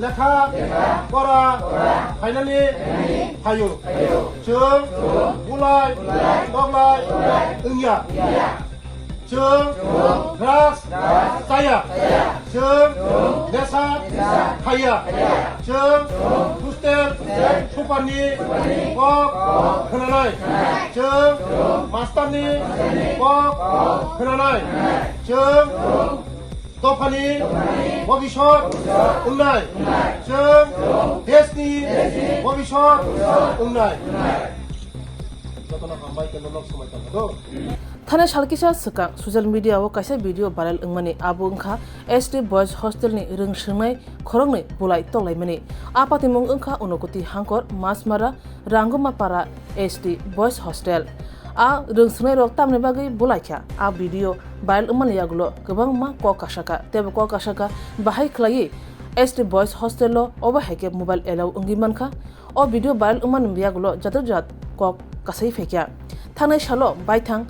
লেখা পড়া ফাইনালি হায়ো जों बुलाय दग्लाय ओंया जों द्राग्स जाया जों नेसा खाया जों हस्टेल सुपारनि कक होनानै जों मास्टारनि कक होनानै जों दफानि भबिष्यत उन्नाय जों देशनि भबिष्यत उन्नाय थाने सालकिसा सका सोशल मीडिया वो कैसे वीडियो वायरल अंगमनी आबो अंखा एसटी बॉयज हॉस्टल नि रोंसोंनाय खरंनि बुलाय तलायमनि आपाति मुं अंखा उनकोति हांकर मासमारा रांगोमापारा एसटी बॉयज हॉस्टेल आ रोंसोंनाय रक तामने बागै बुलायखा आ वीडियो वायरल अंगमनि यागुलो गोबां मा क कासाका तेबो क कासाका बाहाय खलायै एसटी बॉयज हॉस्टेल ओबा हेके मोबाइल एलाव अंगि मानखा ओ वीडियो वायरल अंगमन बियागुलो जात क कासै फेक्या थांनाय सालो बायथां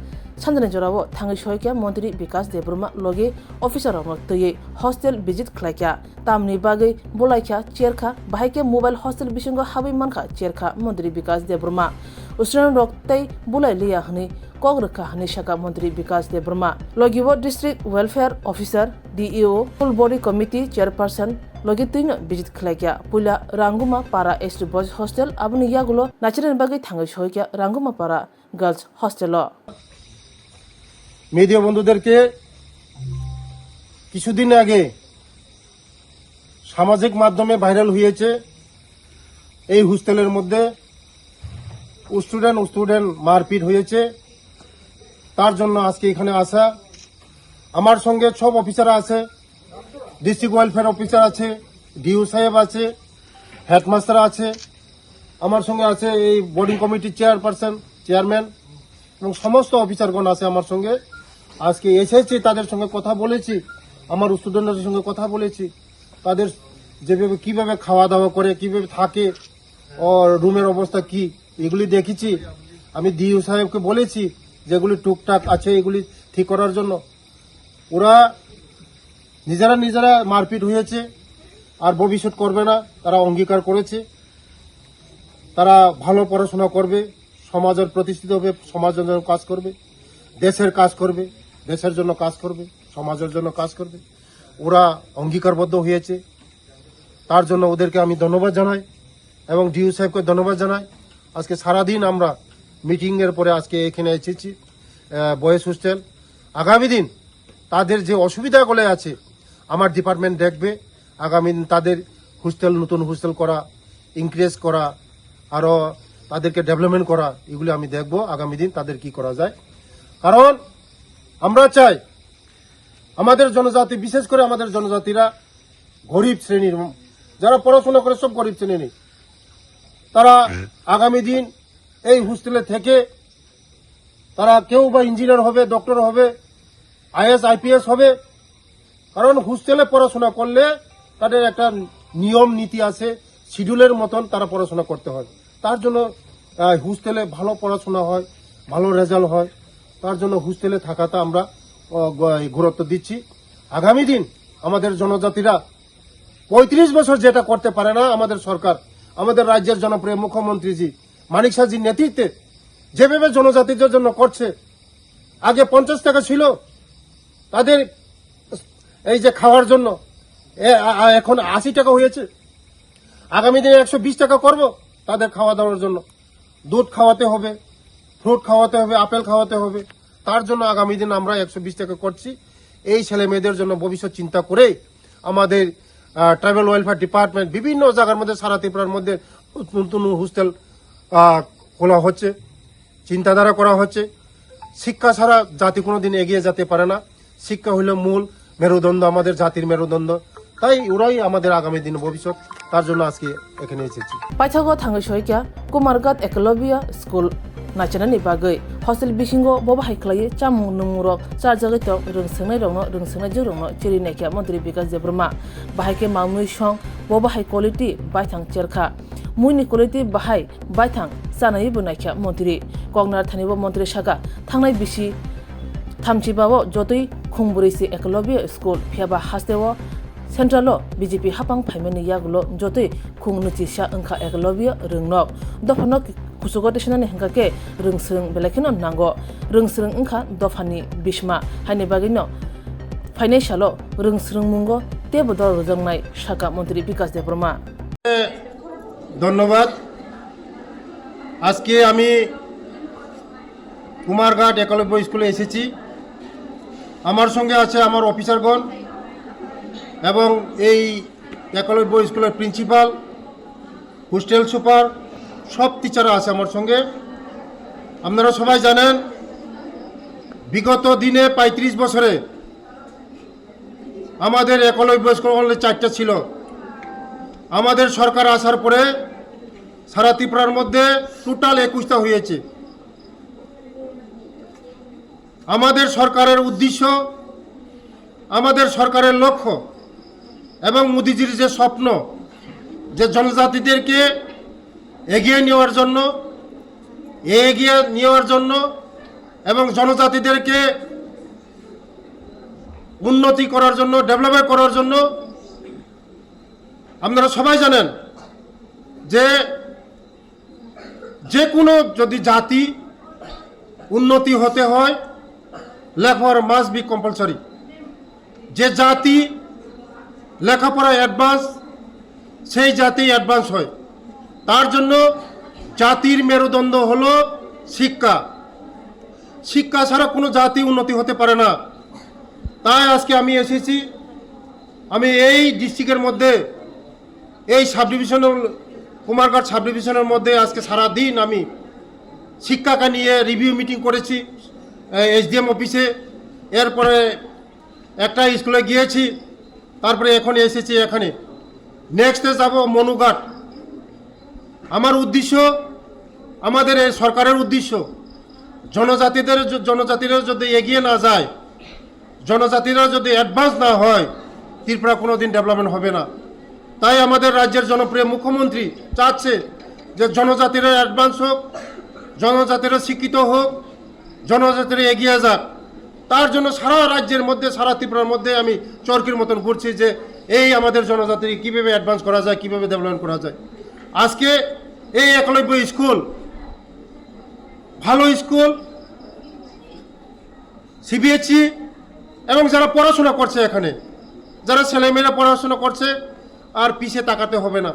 सानजने जरावो थाङै सहैक्या मन्त्री विकास देब्रमा लगे अफिसार तयै हस्टेल विजिट खलायक्या तामनि बागै बुलायख्या चेरखा बाहायके मोबाइल हस्टेल बिसंग हाबै मानखा चेरखा मन्त्री विकास देब्रमा उसरान रक्तै बुलाय लिया हनै कग रखा हनै शाखा मन्त्री विकास देब्रमा लगिवो डिस्ट्रिक्ट वेलफेयर अफिसार DEO full body committee chairperson लगे तैनो विजिट खलायक्या पुला रांगुमा पारा एसटी बॉयज हस्टेल आबनि यागुलो नाचरेन बागै थाङै सहैक्या रांगुमा पारा गार्लस हस्टेल মিডিয়া বন্ধুদেরকে কিছুদিন আগে সামাজিক মাধ্যমে ভাইরাল হয়েছে এই হোস্টেলের মধ্যে স্টুডেন্ট মারপিট হয়েছে তার জন্য আজকে এখানে আসা আমার সঙ্গে সব অফিসার আছে ডিস্ট্রিক্ট ওয়েলফেয়ার অফিসার আছে ডিইও সাহেব আছে হেডমাস্টার আছে আমার সঙ্গে আছে এই বোর্ডিং কমিটির চেয়ারম্যান এবং সমস্ত অফিসারগণ আছে আমার সঙ্গে আজকে এসেছি তাদের সঙ্গে কথা বলেছি আমার স্টুডেন্টদের সঙ্গে কথা বলেছি তাদের যেভাবে কিভাবে খাওয়া দাওয়া করে কিভাবে থাকে ও রুমের অবস্থা কি এগুলি দেখেছি আমি ডিইও সাহেবকে বলেছি যেগুলি টুকটাক আছে এগুলি ঠিক করার জন্য ওরা নিজেরা মারপিট হয়েছে আর ভবিষ্যৎ করবে না তারা অঙ্গীকার করেছে তারা ভালো পড়াশোনা করবে সমাজের প্রতিষ্ঠিত হবে সমাজের জন্য কাজ করবে দেশের কাজ করবে দেশের জন্য কাজ করবে সমাজের জন্য কাজ করবে ওরা অঙ্গীকারবদ্ধ হয়েছে তার জন্য ওদেরকে আমি ধন্যবাদ জানাই এবং ডিইও সাহেবকে ধন্যবাদ জানাই আজকে সারাদিন আমরা মিটিং এর পরে আজকে এখানে এসেছি বয়েজ হোস্টেল আগামী দিন তাদের যে অসুবিধাগুলো আছে আমার ডিপার্টমেন্ট দেখবে আগামী দিন তাদের হোস্টেল নতুন হোস্টেল করা ইনক্রিজ করা আরো তাদেরকে ডেভেলপমেন্ট করা এগুলি আমি দেখব আগামী দিন তাদের কি করা যায় কারণ আমরা চাই আমাদের জনজাতি বিশেষ করে আমাদের জনজাতিরা গরিব শ্রেণীর যারা পড়াশোনা করে সব গরিব শ্রেণীর তারা আগামী দিন এই হোস্টেলে থেকে তারা কেউ বা ইঞ্জিনিয়ার হবে ডক্টর হবে আইএস আইপিএস হবে কারণ হোস্টেলে পড়াশোনা করলে তাদের একটা নিয়ম নীতি আছে শিডিউলের মতন তারা পড়াশোনা করতে হয় তার জন্য হোস্টেলে ভালো পড়াশোনা হয় ভালো রেজাল্ট হয় তার জন্য হোস্টেলে থাকাটা আমরা গুরুত্ব দিচ্ছি আগামী দিন আমাদের জনজাতিরা ৩৫ বছর যেটা করতে পারে না আমাদের সরকার আমাদের রাজ্যের জনপ্রিয় মুখ্যমন্ত্রীজি মানিক সাহাজির নেতৃত্বে যেভাবে জনজাতিদের জন্য করছে আগে ৫০ টাকা ছিল তাদের এই যে খাওয়ার জন্য এখন ৮০ টাকা হয়েছে আগামী দিনে ১২০ টাকা করব তাদের খাওয়া দাওয়ার জন্য দুধ খাওয়াতে হবে ফ্রুট খাওয়াতে হবে আপেল খাওয়াতে হবে তার জন্য আগামী দিন আমরা ১২০ টাকা করছি এই ছেলে মেয়েদের জন্য ভবিষ্যৎ চিন্তা করে আমাদের ট্রাইবাল ওয়েলফেয়ার ডিপার্টমেন্ট বিভিন্ন জায়গার মধ্যে সারা ত্রিপুরার মধ্যে নতুন হোস্টেল খোলা হচ্ছে চিন্তাধারা করা হচ্ছে শিক্ষা ছাড়া জাতি কোনোদিন এগিয়ে যেতে পারে না শিক্ষা হইল মূল মেরুদণ্ড আমাদের জাতির মেরুদণ্ড তাই ওরাই আমাদের আগামী দিন ভবিষ্যৎ তার জন্য আজকে এখানে এসেছি পাইথাগো থাङै सहैक्या कुमारघाट एकलव्य स्कुल नाचनानि बागै हस्टेल बिसिंगो बबाहाय खलायै चामुं नमुरक चार जायगायाव रोंसोंनाय जोंनो चिरिनायख्या मन्त्री विकास देब्रमा बाहायके मामुइ सं बबाहाय क्वालिटी बायथां चेरखा मुइनि क्वालिटी बाहाय बायथां जानाय बुनायख्या मन्त्री कगनार थानिबो मन्त्री सागा थांनाय बिसि थामथिबाव जतै खुंबुरैसि एकलव्य स्कुल फेबा हास्तेव Centralo BJP hapang phaimani yagulo jotoi khungnuchi sha angkha eglobia rungnok dofanok kusugo desinani hangkake rungsrung belakino nango rungsrung angkha dofani bishma haini bagino financialo rungsrung mungo tebodor rojangnai shaka মন্ত্রী বিকাশ দেববর্মা ধন্যবাদ আজকে আমি কুমারঘাট একলব্য স্কুলে এসেছি আমার সঙ্গে আছে আমার অফিসারগণ এবং এই একলব্য স্কুলের প্রিন্সিপাল হোস্টেল সুপার সব টিচাররা আছে আমার সঙ্গে আপনারা সবাই জানেন বিগত দিনে ৩৫ বছরে আমাদের একলব্য স্কুল অলরেডি 4টা ছিল আমাদের সরকার আসার পরে সারা ত্রিপুরার মধ্যে টোটাল 21টা হয়েছে আমাদের সরকারের উদ্দেশ্য আমাদের সরকারের লক্ষ্য এবং মোদিজির যে স্বপ্ন যে জনজাতিদেরকে এগিয়ে নেওয়ার জন্য এবং জনজাতিদেরকে উন্নতি করার জন্য ডেভেলপমেন্ট করার জন্য আপনারা সবাই জানেন যে কোনো যদি জাতি উন্নতি হতে হয় লেখাপড়া মাস্ট বি কম্পালসরি যে জাতি লেখাপড়ায় অ্যাডভান্স সেই জাতি অ্যাডভান্স হয় তার জন্য জাতির মেরুদণ্ড হলো শিক্ষা শিক্ষা ছাড়া কোনো জাতি উন্নতি হতে পারে না তাই আজকে আমি এসেছি আমি এই ডিস্ট্রিক্টের মধ্যে এই সাব ডিভিশনাল কুমারঘাট সাব ডিভিশনের মধ্যে আজকে সারা দিন আমি শিক্ষাকে নিয়ে রিভিউ মিটিং করেছি এসডিএম অফিসে এরপরে একটা স্কুলে গিয়েছি তারপরে এখন এসেছি এখানে নেক্সটে যাব মনুঘাট আমার উদ্দেশ্য আমাদের এই সরকারের উদ্দেশ্য জনজাতিরা যদি এগিয়ে না যায় জনজাতিরা যদি অ্যাডভান্স না হয় ত্রিপুরা কোনো দিন ডেভেলপমেন্ট হবে না তাই আমাদের রাজ্যের জনপ্রিয় মুখ্যমন্ত্রী চাচ্ছে যে জনজাতিরা অ্যাডভান্স হোক জনজাতিরা শিক্ষিত হোক জনজাতিরা এগিয়ে যাক তার জন্য সারা রাজ্যের মধ্যে সারা ত্রিপুরার মধ্যে আমি চরকির মতন ঘুরছি যে এই আমাদের জনজাতি কীভাবে অ্যাডভান্স করা যায় কীভাবে ডেভেলপমেন্ট করা যায় আজকে এই একলব্য স্কুল ভালো স্কুল সিবিএসই এবং যারা পড়াশোনা করছে এখানে যারা ছেলেমেয়েরা পড়াশোনা করছে আর পিছিয়ে তাকাতে হবে না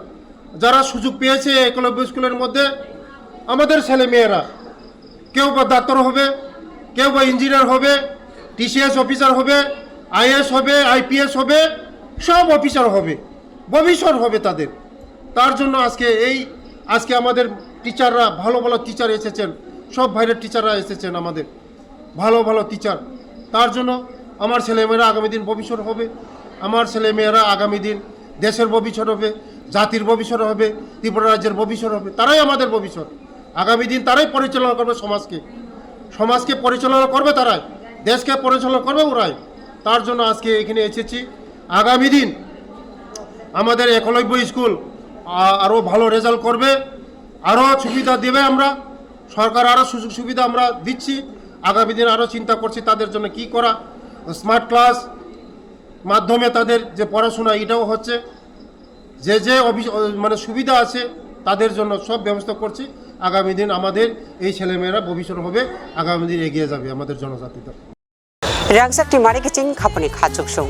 যারা সুযোগ পেয়েছে একলব্য স্কুলের মধ্যে আমাদের ছেলেমেয়েরা কেউ বা ডাক্তার হবে কেউ বা ইঞ্জিনিয়ার হবে টিসিএস অফিসার হবে আইএস হবে আইপিএস হবে সব অফিসার হবে ভবিষ্যৎ হবে তার জন্য আজকে আমাদের টিচাররা ভালো ভালো টিচার এসেছেন সব বাইরের টিচাররা এসেছেন আমাদের ভালো ভালো টিচার তার জন্য আমার ছেলেমেয়েরা আগামী দিন ভবিষ্যৎ হবে আমার ছেলেমেয়েরা আগামী দিন দেশের ভবিষ্যৎ হবে জাতির ভবিষ্যৎ হবে ত্রিপুরা রাজ্যের ভবিষ্যৎ হবে তারাই আমাদের ভবিষ্যৎ আগামী দিন তারাই পরিচালনা করবে সমাজকে পরিচালনা করবে তারাই দেশকে পরিচালনা করবে ওরাই তার জন্য আজকে এখানে এসেছি আগামী দিন আমাদের একলব্য স্কুল আরও ভালো রেজাল্ট করবে আরও সুবিধা দেবে আমরা সরকার আরও সুযোগ সুবিধা আমরা দিচ্ছি আগামী দিন আরও চিন্তা করছি তাদের জন্য কি করা স্মার্ট ক্লাস মাধ্যমে তাদের যে পড়াশোনা এটাও হচ্ছে যে মানে সুবিধা আছে তাদের জন্য সব ব্যবস্থা করছি আগামী দিন আমাদের এই ছেলেমেয়েরা ভবিষ্যৎ হবে আগামী দিন এগিয়ে যাবে আমাদের জনজাতিতে রাংসাকটি মারি কিচিং খাপনি খাচুক সং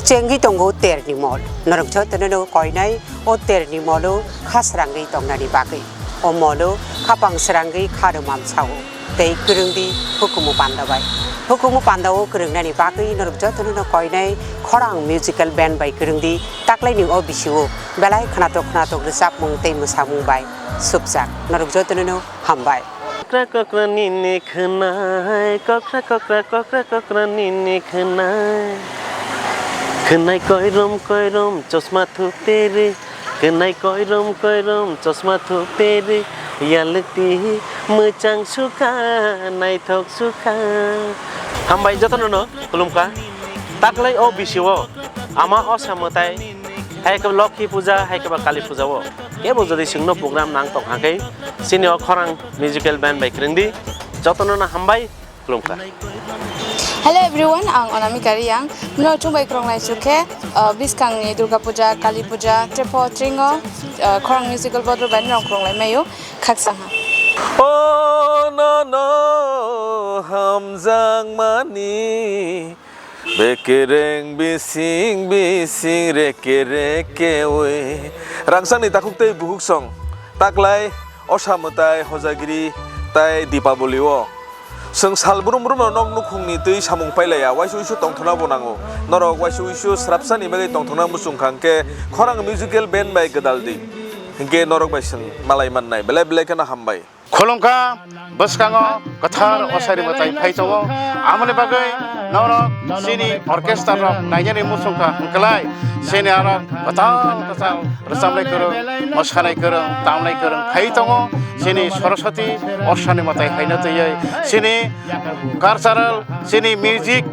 চেঙ্গি তঙ্গো তেরনি মল নরক ঝতননো কয়নাই ও তেরনি মলো খাসরাঙ্গি তংনানি বাগৈ ও মলো খাপাং সরাঙ্গি খারমাম ছাও tei kerengdi hukumu pandabai hukumu pandawo kerengnani bagui norok jotonu koinai khorang musical band bai kerengdi taklai ni o bisiwo belai khnatok resap mung tei musamung bai subjak norok jotonu hambai kokra nini khnai kokra nini khnai koirom chosma thupte re khnai koirom chosma thupte re yalti muchang sukha nai thok sukha hambai jotono kulumka taklai o bisiwo ama osamotai hai ka lokhi puja hai ka kali puja wo ebo jodi singno program nang tok hakai sini khorang musical band bai krengdi jotono na hambai kulumka Hello everyone, ang Anamika Riang. Mino chungbai krong lai suke biskang ni Durga Puja, Kali Puja, Trepo Tringo, Korang musical board band rong krong lai mayo khaksang ha. Oh no no hamjang mani bekereng bising bising reke reke we rangsang ni takuk tei buhuk song taklai osamutai hojagiri tai dipaboli o जों सालब्रुम ब्रुम नग नुखुंनि दै सामुं पाइलाया वाइसु इस तंथना बनांगो नरक वाइसु इस स्राबसानि बागै तंथना मुसुंखांके खरां musical band bye गदालदि हिंके नरक bison मालाय माननाय बेले बेले kana हामबाय खुलुमखा बसकाङो कथार असारि मताय फाइथावो आमने बागै नरक सिनि अर्केस्ट्रा रक नायनि मुसुंखा हंकलाय सेने आरक कथाल कथाल रसामनाय करं मोसानाय करं दामनाय करं फाइथावो सिनि सरस्वती असानि मताय हायना तयै सिनि कल्चारल सिनि म्यूजिक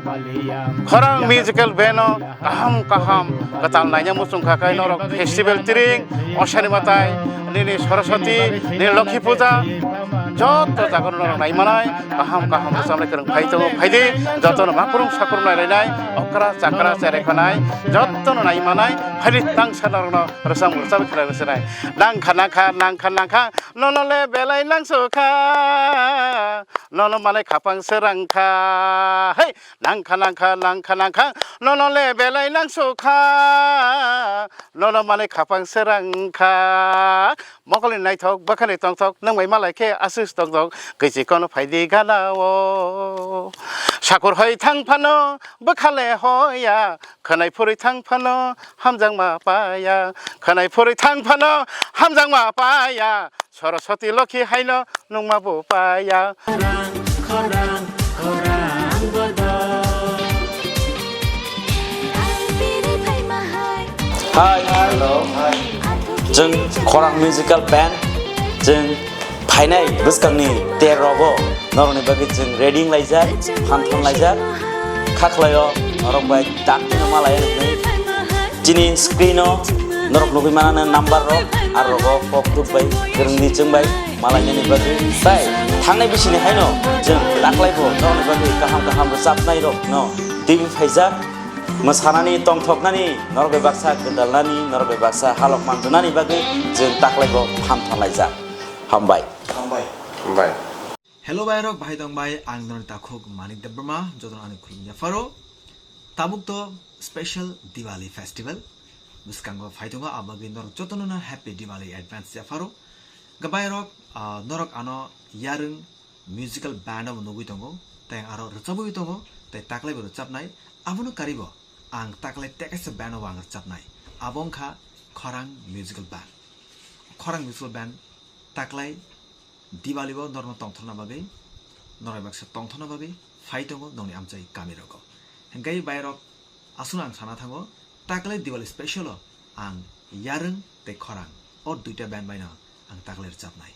खरां म्यूजिकल बेनो काहाम काहाम कथाल नायनि मुसुंखा काय नरक फेस्टिवल तिरिं असानि मताय निनि सरस्वती नि लक्ष्मी पूजा जत जागरण नायमानाय काहाम काहाम रसामनाय करं फाइथावो फाइदि जतन माकुरुम साकुरुम नायलायनाय अकरा चाकरा चेरेखनाय जतन नायमानाय फाइदि तां सानारन रसाम रसाम खेलायनाय नांखा नांखा नांखा नांखा ननले बेलाय नांसुखा नन माने खापां सोरांखा हे नांखा नांखा नांखा नांखा ननले बेलाय नांसुखा नन माने खापां सोरांखा मकलि नायथक बखानि तंथक नंबाय मालायखे आसुस तंथक गैजिखौनो फाइदि गानावो साखर हय थांफानो बखाले हया खोनाय फुरै थांफानो हामजां मापाया खोनाय फुरै थांफानो हामजां मापाया सरस्वती लखि हायनो नंमा बोपाया Hi, hello. जों खरां मिउजिकेल बेन्ड जों फाइनाय बोसकांनि तेरबो नरनि बागै जों रेडिं लायजार फानथन लायजार खाखलायो नरक बाय दाक्तिनो मालाय दिनै स्क्रिनो नरक नुबिमानानो नाम्बार रो आरो रो पकटुब बाय गोरोंनि जोंबाय मालायनि बागै बाय थांनाय बिसिनि हायनो जों दाख्लायबो नरनि बागै गाहाम गाहाम रोजाबनाय रो न टिभि फायजार मोसानानै तंथकनानै नरबे बाक्सा गोदालनानै नरबे बाक्सा हालक मानजुनानै बागै जों दाख्लायबो फानथानलायजा हामबाय हामबाय हामबाय हेलो बायरक भाई दं बाय आं नर ताखुक मानिक देब्रमा जदन आनि खुलुमया फारो ताबुक तो स्पेशल दिवाली फेस्टिवल बिस्कांगो फाइदोंगा आबागै नरक जतनना हैप्पी दिवाली एडवांस या फारो गबायरक नरक आनो यारुं म्यूजिकल बैंड अब नगुइ दंगो ताय आरो रचाबुइ दंगो ताय ताक्लायबो रचाबनाय आबोनो कारिबो आं ताक्लाय टेकेस बैंड अब आं रचाबनाय आबंखा खरां म्यूजिकल बैंड ताक्लाय दिवाली बो नर्म तंथना बागै नराय बाक्सा तंथना बागै फाइदोंगो नंनि आमचाय गामिरगो हेंगाय बायरक आसुन आं साना थांगो ताक्लाय दिवाली स्पेशल आं यारुं ते खरां और दुइटा बैंड बायना आं ताक्लाय रचाबनाय